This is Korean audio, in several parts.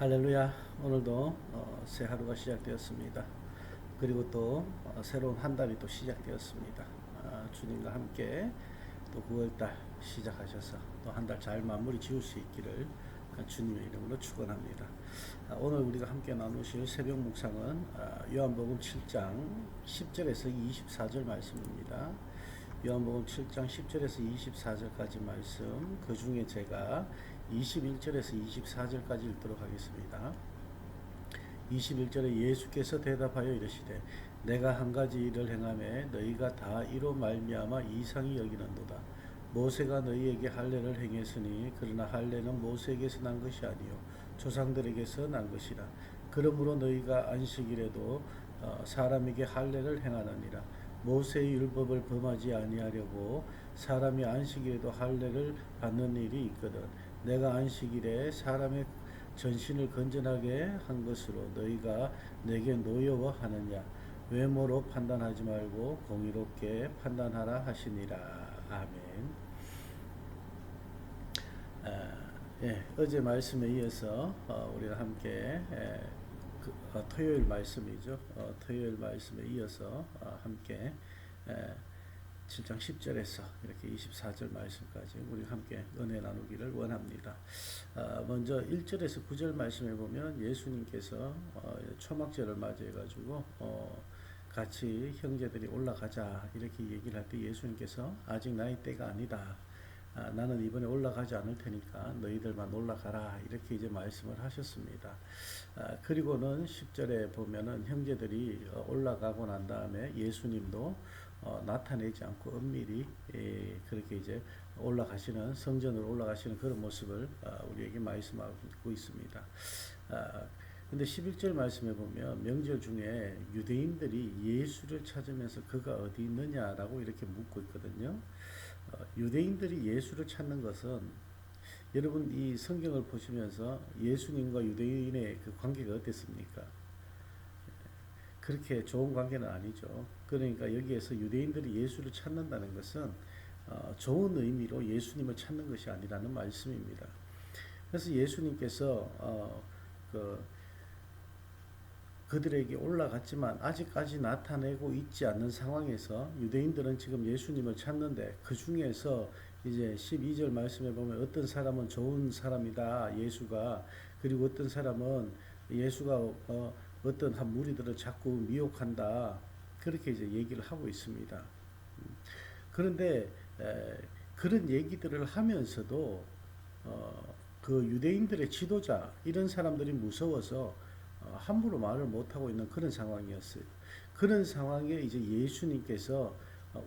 할렐루야. 오늘도 새 하루가 시작되었습니다. 그리고 또 새로운 한 달이 또 시작되었습니다. 주님과 함께 또 9월달 시작하셔서 또 한 달 잘 마무리 지을 수 있기를 주님의 이름으로 축원합니다. 오늘 우리가 함께 나누실 새벽 묵상은 요한복음 7장 10절에서 24절 말씀입니다. 요한복음 7장 10절에서 24절까지 말씀, 그 중에 제가 21절에서 24절까지 읽도록 하겠습니다. 21절에 예수께서 대답하여 이르시되 내가 한 가지 일을 행하매 너희가 다 이로 말미암아 이상히 여기는도다. 모세가 너희에게 할례를 행했으니 그러나 할례는 모세에게서 난 것이 아니요 조상들에게서 난 것이라. 그러므로 너희가 안식일에도 사람에게 할례를 행하느니라. 모세의 율법을 범하지 아니하려고 사람이 안식일에도 할례를 받는 일이 있거든. 내가 안식일에 사람의 전신을 건전하게 한 것으로 너희가 내게 노여워하느냐. 외모로 판단하지 말고 공의롭게 판단하라 하시니라. 아멘. 어제 말씀에 이어서 우리가 함께 토요일 말씀이죠. 토요일 말씀에 이어서 함께 7장 10절에서 이렇게 24절 말씀까지 우리 함께 은혜 나누기를 원합니다. 먼저 1절에서 9절 말씀에 보면 예수님께서 초막절을 맞이해가지고 같이 형제들이 올라가자 이렇게 얘기를 할 때 예수님께서 아직 나의 때가 아니다. 나는 이번에 올라가지 않을 테니까 너희들만 올라가라 이렇게 이제 말씀을 하셨습니다. 그리고는 10절에 보면은 형제들이 올라가고 난 다음에 예수님도 나타내지 않고 은밀히 그렇게 이제 올라가시는, 성전으로 올라가시는 그런 모습을 우리에게 말씀하고 있습니다. 근데 11절 말씀에 보면 명절 중에 유대인들이 예수를 찾으면서 그가 어디 있느냐라고 이렇게 묻고 있거든요. 유대인들이 예수를 찾는 것은, 여러분 이 성경을 보시면서 예수님과 유대인의 그 관계가 어땠습니까? 그렇게 좋은 관계는 아니죠. 그러니까 여기에서 유대인들이 예수를 찾는다는 것은 좋은 의미로 예수님을 찾는 것이 아니라는 말씀입니다. 그래서 예수님께서 그들에게 올라갔지만 아직까지 나타내고 있지 않는 상황에서 유대인들은 지금 예수님을 찾는데, 그 중에서 이제 12절 말씀에 보면 어떤 사람은 좋은 사람이다, 예수가. 그리고 어떤 사람은 예수가 어떤 한 무리들을 자꾸 미혹한다. 그렇게 이제 얘기를 하고 있습니다. 그런데 그런 얘기들을 하면서도 그 유대인들의 지도자, 이런 사람들이 무서워서 함부로 말을 못하고 있는 그런 상황이었어요. 그런 상황에 이제 예수님께서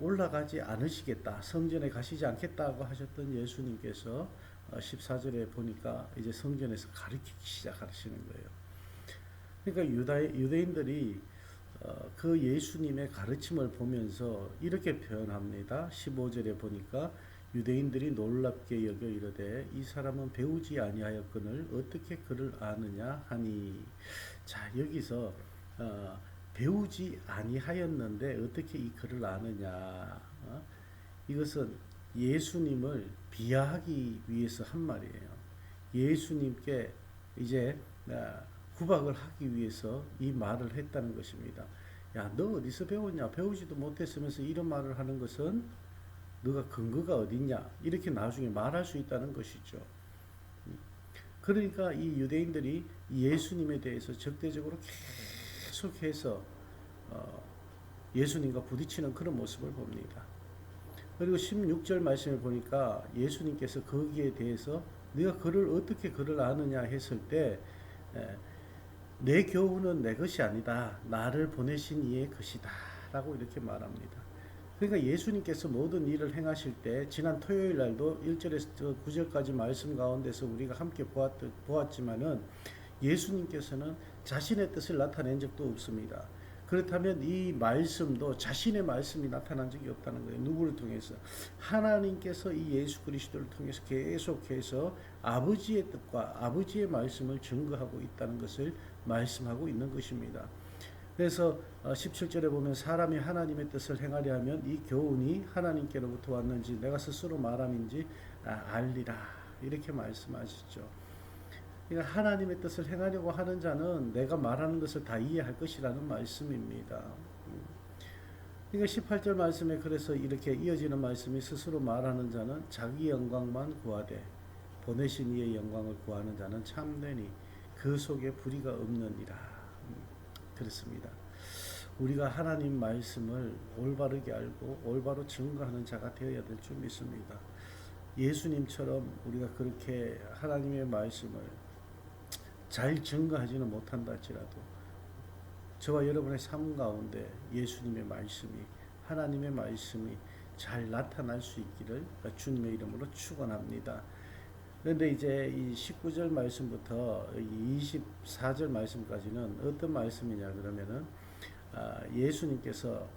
올라가지 않으시겠다, 성전에 가시지 않겠다고 하셨던 예수님께서 14절에 보니까 이제 성전에서 가르치기 시작하시는 거예요. 그러니까 유대인들이 그 예수님의 가르침을 보면서 이렇게 표현합니다. 15절에 보니까 유대인들이 놀랍게 여겨 이르되 이 사람은 배우지 아니하였거늘 어떻게 그를 아느냐 하니. 자, 여기서 배우지 아니하였는데 어떻게 이 그를 아느냐. 이것은 예수님을 비하하기 위해서 한 말이에요. 예수님께 이제 구박을 하기 위해서 이 말을 했다는 것입니다. 야, 너 어디서 배웠냐? 배우지도 못했으면서 이런 말을 하는 것은 너가 근거가 어딨냐? 이렇게 나중에 말할 수 있다는 것이죠. 그러니까 이 유대인들이 예수님에 대해서 적대적으로 계속해서 예수님과 부딪히는 그런 모습을 봅니다. 그리고 16절 말씀을 보니까 예수님께서 거기에 대해서 네가 그를 어떻게 그를 아느냐 했을 때 내 교훈은 내 것이 아니다, 나를 보내신 이의 것이다 라고 이렇게 말합니다. 그러니까 예수님께서 모든 일을 행하실 때, 지난 토요일 날도 1절에서 9절까지 말씀 가운데서 우리가 함께 보았지만은 예수님께서는 자신의 뜻을 나타낸 적도 없습니다. 그렇다면 이 말씀도 자신의 말씀이 나타난 적이 없다는 거예요. 누구를 통해서? 하나님께서 이 예수 그리스도를 통해서 계속해서 아버지의 뜻과 아버지의 말씀을 증거하고 있다는 것을 말씀하고 있는 것입니다. 그래서 17절에 보면 사람이 하나님의 뜻을 행하려 하면 이 교훈이 하나님께로부터 왔는지 내가 스스로 말함인지 알리라 이렇게 말씀하시죠. 그러니까 하나님의 뜻을 행하려고 하는 자는 내가 말하는 것을 다 이해할 것이라는 말씀입니다. 그러니까 18절 말씀에 그래서 이렇게 이어지는 말씀이 스스로 말하는 자는 자기 영광만 구하되 보내신 이의 영광을 구하는 자는 참되니 그 속에 불의가 없느니라. 그렇습니다. 우리가 하나님 말씀을 올바르게 알고 올바로 증거하는 자가 되어야 될 줄 믿습니다. 예수님처럼 우리가 그렇게 하나님의 말씀을 잘 증거하지는 못한다 할지라도 저와 여러분의 삶 가운데 예수님의 말씀이 하나님의 말씀이 잘 나타날 수 있기를 주님의 이름으로 축원합니다. 그런데 이제 이 19절 말씀부터 24절 말씀까지는 어떤 말씀이냐 그러면은 예수님께서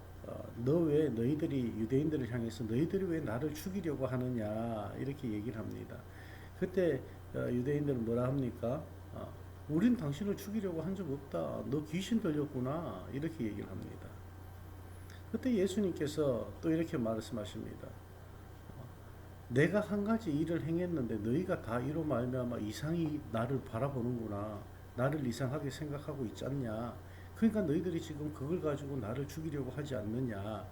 너 왜 너희들이 유대인들을 향해서 너희들이 왜 나를 죽이려고 하느냐 이렇게 얘기를 합니다. 그때 유대인들은 뭐라 합니까? 우린 당신을 죽이려고 한 적 없다. 너 귀신 들렸구나. 이렇게 얘기를 합니다. 그때 예수님께서 또 이렇게 말씀하십니다. 내가 한 가지 일을 행했는데 너희가 다 이로 말미암아 이상히 나를 바라보는구나. 나를 이상하게 생각하고 있지 않냐. 그러니까 너희들이 지금 그걸 가지고 나를 죽이려고 하지 않느냐.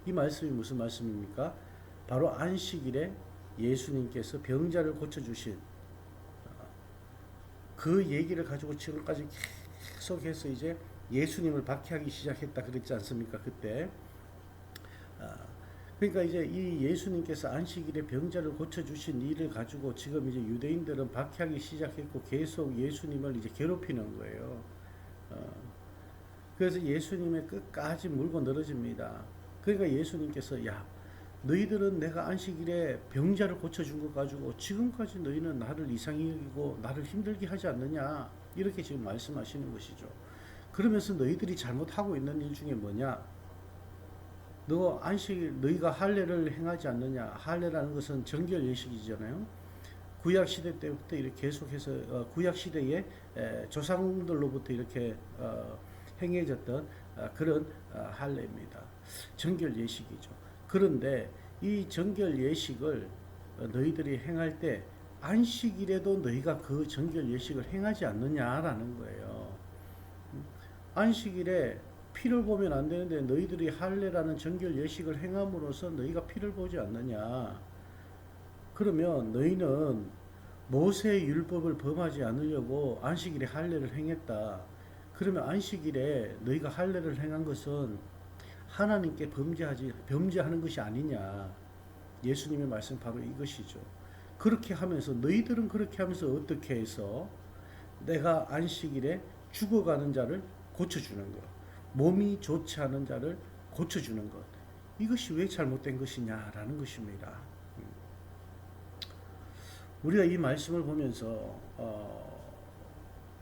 이 말씀이 무슨 말씀입니까? 바로 안식일에 예수님께서 병자를 고쳐주신 그 얘기를 가지고 지금까지 계속해서 이제 예수님을 박해하기 시작했다 그랬지 않습니까? 그때 그러니까 이제 이 예수님께서 안식일에 병자를 고쳐주신 일을 가지고 지금 이제 유대인들은 박해하기 시작했고 계속 예수님을 이제 괴롭히는 거예요. 그래서 예수님의 끝까지 물고 늘어집니다. 그러니까 예수님께서 야 너희들은 내가 안식일에 병자를 고쳐준 것 가지고 지금까지 너희는 나를 이상히 여기고 나를 힘들게 하지 않느냐 이렇게 지금 말씀하시는 것이죠. 그러면서 너희들이 잘못하고 있는 일 중에 뭐냐? 너 안식일 너희가 할례를 행하지 않느냐? 할례라는 것은 정결 예식이잖아요. 구약 시대 때부터 이렇게 계속해서 구약 시대에 조상들로부터 이렇게 행해졌던 그런 할례입니다. 정결 예식이죠. 그런데 이 정결 예식을 너희들이 행할 때 안식일에도 너희가 그 정결 예식을 행하지 않느냐라는 거예요. 안식일에 피를 보면 안 되는데 너희들이 할례라는 정결 예식을 행함으로써 너희가 피를 보지 않느냐. 그러면 너희는 모세의 율법을 범하지 않으려고 안식일에 할례를 행했다. 그러면 안식일에 너희가 할례를 행한 것은 하나님께 범죄하는 것이 아니냐. 예수님의 말씀 바로 이것이죠. 그렇게 하면서 너희들은 그렇게 하면서 어떻게 해서 내가 안식일에 죽어가는 자를 고쳐주는 것, 몸이 좋지 않은 자를 고쳐주는 것, 이것이 왜 잘못된 것이냐라는 것입니다. 우리가 이 말씀을 보면서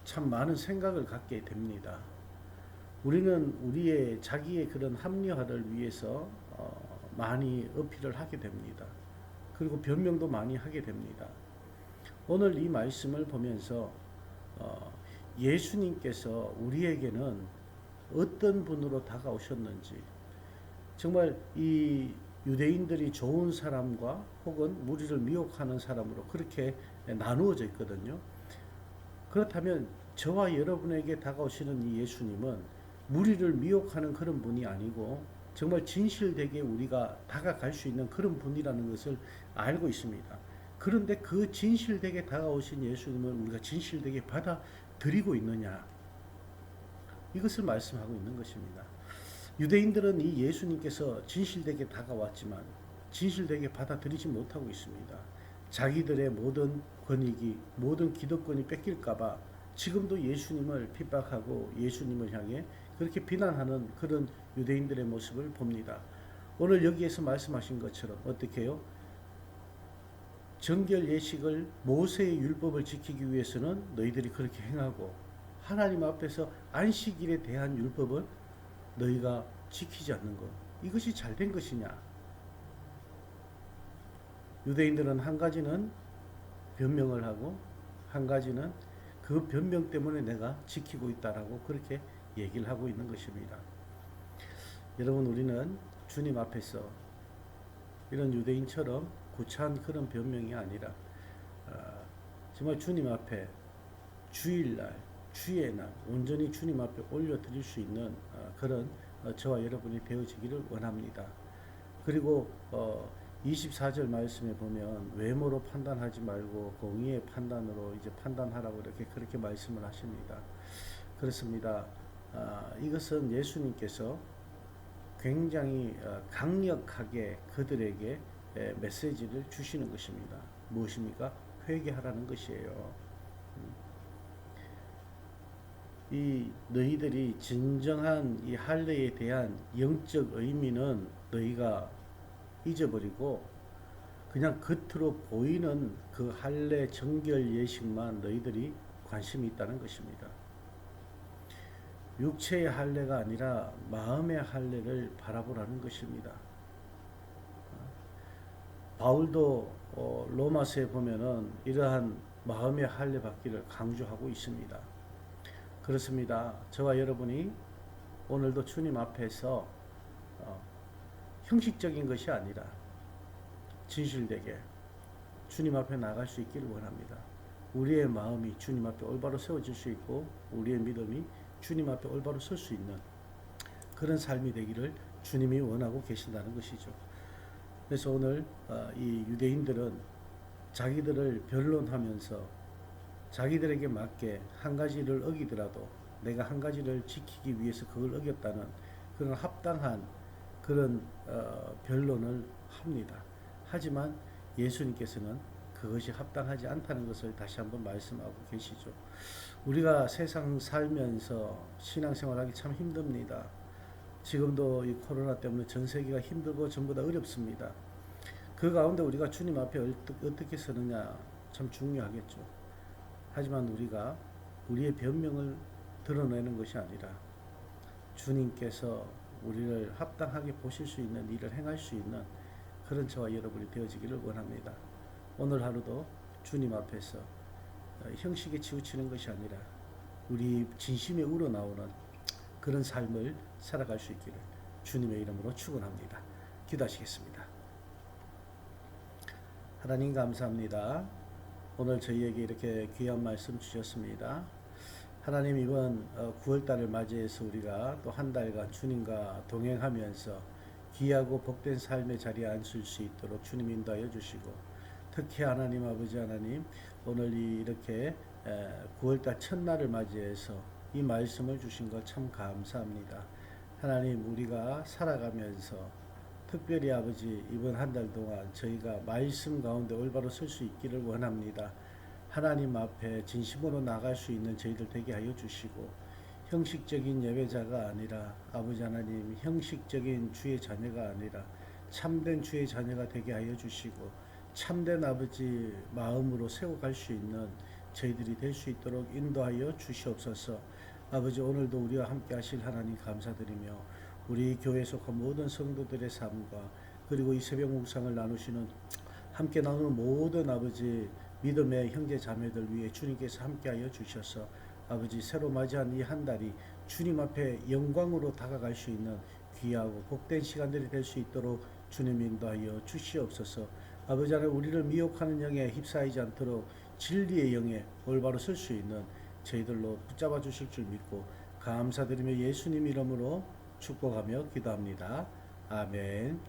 참 많은 생각을 갖게 됩니다. 우리는 우리의 자기의 그런 합리화를 위해서 많이 어필을 하게 됩니다. 그리고 변명도 많이 하게 됩니다. 오늘 이 말씀을 보면서 예수님께서 우리에게는 어떤 분으로 다가오셨는지, 정말 이 유대인들이 좋은 사람과 혹은 무리를 미혹하는 사람으로 그렇게 나누어져 있거든요. 그렇다면 저와 여러분에게 다가오시는 이 예수님은 무리를 미혹하는 그런 분이 아니고 정말 진실되게 우리가 다가갈 수 있는 그런 분이라는 것을 알고 있습니다. 그런데 그 진실되게 다가오신 예수님을 우리가 진실되게 받아들이고 있느냐, 이것을 말씀하고 있는 것입니다. 유대인들은 이 예수님께서 진실되게 다가왔지만 진실되게 받아들이지 못하고 있습니다. 자기들의 모든 권익이, 모든 기득권이 뺏길까봐 지금도 예수님을 핍박하고 예수님을 향해 그렇게 비난하는 그런 유대인들의 모습을 봅니다. 오늘 여기에서 말씀하신 것처럼 어떻게 해요? 정결 예식을, 모세의 율법을 지키기 위해서는 너희들이 그렇게 행하고 하나님 앞에서 안식일에 대한 율법은 너희가 지키지 않는 것, 이것이 잘된 것이냐? 유대인들은 한 가지는 변명을 하고 한 가지는 그 변명 때문에 내가 지키고 있다라고 그렇게 얘기를 하고 있는 것입니다. 여러분, 우리는 주님 앞에서 이런 유대인처럼 구차한 그런 변명이 아니라 정말 주님 앞에 주일날, 주의 날 온전히 주님 앞에 올려드릴 수 있는 그런 저와 여러분이 되어지기를 원합니다. 그리고 24절 말씀에 보면 외모로 판단하지 말고 공의의 판단으로 이제 판단하라고 이렇게 그렇게 말씀을 하십니다. 그렇습니다. 이것은 예수님께서 굉장히 강력하게 그들에게 메시지를 주시는 것입니다. 무엇입니까? 회개하라는 것이에요. 이 너희들이 진정한 이 할례에 대한 영적 의미는 너희가 잊어버리고 그냥 겉으로 보이는 그 할례 정결 예식만 너희들이 관심이 있다는 것입니다. 육체의 할례가 아니라 마음의 할례를 바라보라는 것입니다. 바울도 로마서에 보면은 이러한 마음의 할례 받기를 강조하고 있습니다. 그렇습니다. 저와 여러분이 오늘도 주님 앞에서 형식적인 것이 아니라 진실되게 주님 앞에 나갈 수 있기를 원합니다. 우리의 마음이 주님 앞에 올바로 세워질 수 있고 우리의 믿음이 주님 앞에 올바로 설 수 있는 그런 삶이 되기를 주님이 원하고 계신다는 것이죠. 그래서 오늘 이 유대인들은 자기들을 변론하면서 자기들에게 맞게 한 가지를 어기더라도 내가 한 가지를 지키기 위해서 그걸 어겼다는 그런 합당한 그런 변론을 합니다. 하지만 예수님께서는 그것이 합당하지 않다는 것을 다시 한번 말씀하고 계시죠. 우리가 세상 살면서 신앙생활하기 참 힘듭니다. 지금도 이 코로나 때문에 전 세계가 힘들고 전부 다 어렵습니다. 그 가운데 우리가 주님 앞에 어떻게 서느냐 참 중요하겠죠. 하지만 우리가 우리의 변명을 드러내는 것이 아니라 주님께서 우리를 합당하게 보실 수 있는 일을 행할 수 있는 그런 저와 여러분이 되어지기를 원합니다. 오늘 하루도 주님 앞에서 형식에 치우치는 것이 아니라 우리 진심에 우러나오는 그런 삶을 살아갈 수 있기를 주님의 이름으로 축원합니다. 기도하시겠습니다. 하나님 감사합니다. 오늘 저희에게 이렇게 귀한 말씀 주셨습니다. 하나님 이번 9월달을 맞이해서 우리가 또 한 달간 주님과 동행하면서 귀하고 복된 삶의 자리에 앉을 수 있도록 주님 인도하여 주시고 특히 하나님 아버지 하나님 오늘 이렇게 9월달 첫날을 맞이해서 이 말씀을 주신 것 참 감사합니다. 하나님 우리가 살아가면서 특별히 아버지 이번 한 달 동안 저희가 말씀 가운데 올바로 설 수 있기를 원합니다. 하나님 앞에 진심으로 나갈 수 있는 저희들 되게 하여 주시고 형식적인 예배자가 아니라 아버지 하나님 형식적인 주의 자녀가 아니라 참된 주의 자녀가 되게 하여 주시고 참된 아버지 마음으로 세워갈 수 있는 저희들이 될 수 있도록 인도하여 주시옵소서. 아버지 오늘도 우리와 함께 하실 하나님 감사드리며 우리 교회에 속한 모든 성도들의 삶과 그리고 이 새벽 묵상을 나누시는 함께 나누는 모든 아버지 믿음의 형제 자매들 위해 주님께서 함께하여 주셔서 아버지 새로 맞이한 이 한 달이 주님 앞에 영광으로 다가갈 수 있는 귀하고 복된 시간들이 될 수 있도록 주님 인도하여 주시옵소서. 아버지 하나님 우리를 미혹하는 영에 휩싸이지 않도록 진리의 영에 올바로 설 수 있는 저희들로 붙잡아 주실 줄 믿고 감사드리며 예수님 이름으로 축복하며 기도합니다. 아멘.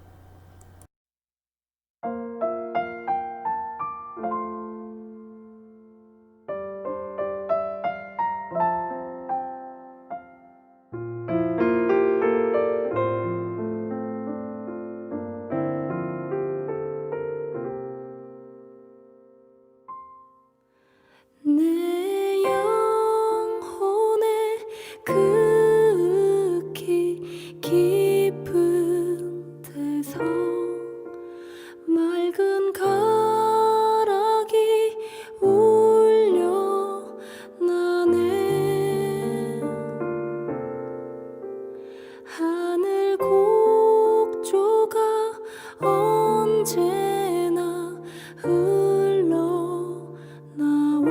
내 영혼에 극히 깊은 데서 맑은 가락이 울려 나네. 하늘 곡조가 언제나 흘러 나와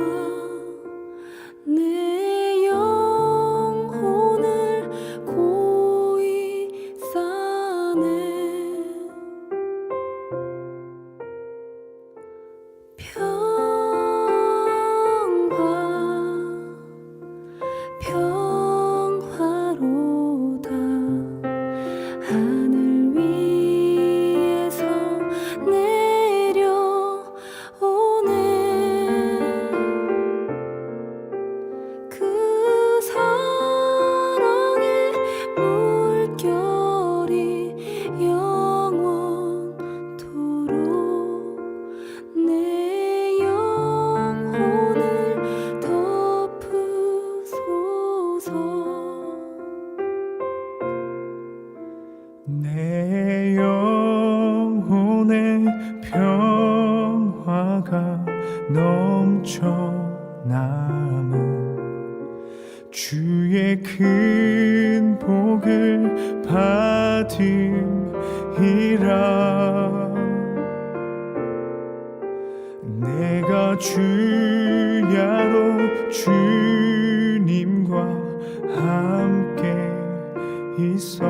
내 영혼을 고이 싸네. 평화 넘쳐남은 주의 큰 복을 받음이라. 내가 주야로 주님과 함께 있어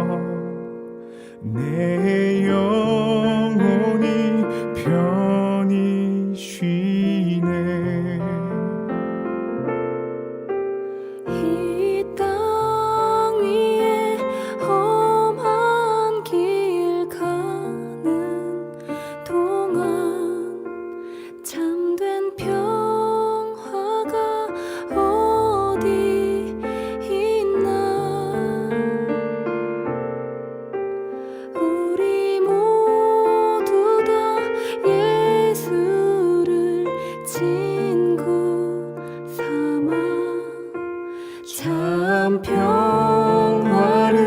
내 영혼이 편히 쉬네. 이 땅 위에 험한 길 가는 동안 참된 평화가 어디 있나. 우리 모두 다 예수를 친구 삼아 참 평화를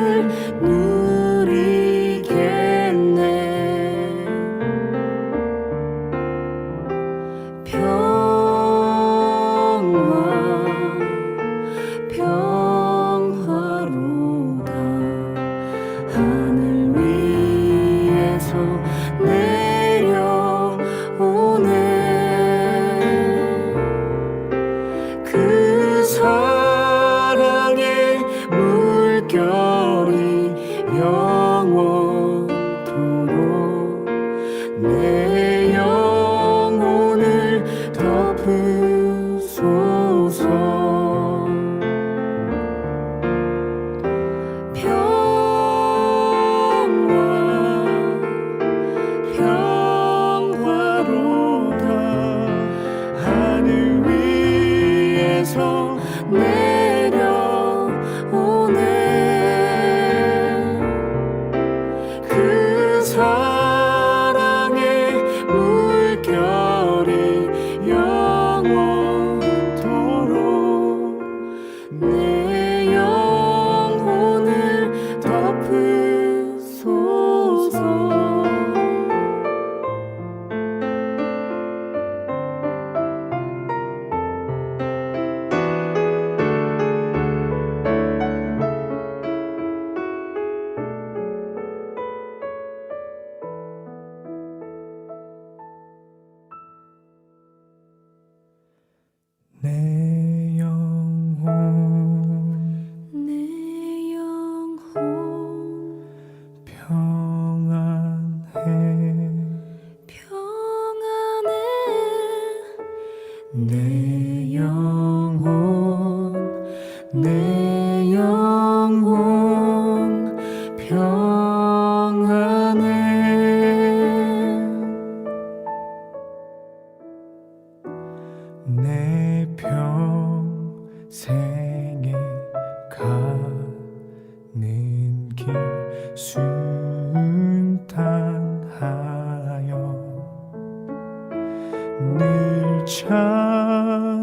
누리겠네. 평화로다. 하늘 위에서 내려오네. 그 사랑의 물결이 영원토록 내 영혼을 덮으소서. 평화로다. 하늘 위에서 내려오네. 그 사랑의 물결이 영원토록 내 영혼을 덮으소서. 내 영혼 내 영혼 평안해. 평안해. 내 영혼 내 영혼 평안해. 내 평생에 가는 길 순탄하여 늘 찬찬한